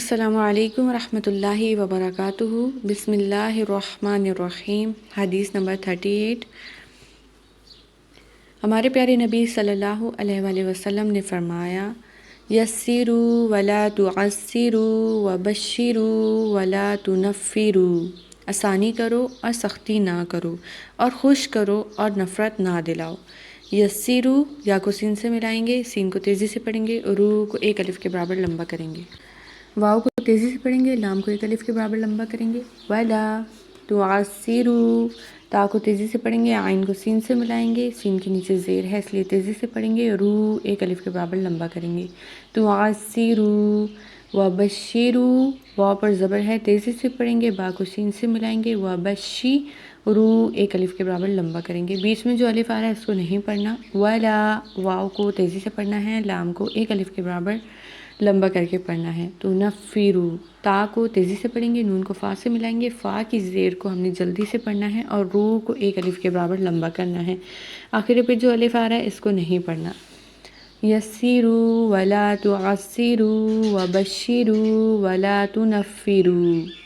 السلام علیکم ورحمۃ اللہ وبرکاتہ۔ بسم اللہ الرحمن الرحیم۔ حدیث نمبر 38۔ ہمارے پیارے نبی صلی اللہ علیہ وآلہ وسلم نے فرمایا، یسروا ولا تعسروا وبشروا ولا تنفروا، آسانی کرو اور سختی نہ کرو، اور خوش کرو اور نفرت نہ دلاؤ۔ یسروا یا کو سین سے ملائیں گے، سین کو تیزی سے پڑھیں گے، رو کو ایک الف کے برابر لمبا کریں گے، واو کو تیزی سے پڑھیں گے، لام کو ایک الف کے برابر لمبا کریں گے، ولا تعسروا، تا کو تیزی سے پڑھیں گے، عین کو سین سے ملائیں گے، سین کے نیچے زیر ہے اس لیے تیزی سے پڑھیں گے، رو ایک الف کے برابر لمبا کریں گے، تعسروا وبشروا، واو پر زبر ہے تیزی سے پڑھیں گے، با کو سین سے ملائیں گے، وبشی، رو ایک الف کے برابر لمبا کریں گے، بیچ میں جو الف آ رہا ہے اس کو نہیں پڑھنا، ولا، واو کو تیزی سے پڑھنا ہے، لام کو ایک الف کے برابر لمبا کر کے پڑھنا ہے، تو نفیرو، تا کو تیزی سے پڑھیں گے، نون کو فا سے ملائیں گے، فا کی زیر کو ہم نے جلدی سے پڑھنا ہے، اور رو کو ایک الف کے برابر لمبا کرنا ہے، آخر پہ جو الف آ رہا ہے اس کو نہیں پڑھنا۔ یسروا ولا تعسروا وبشروا ولا تنفروا۔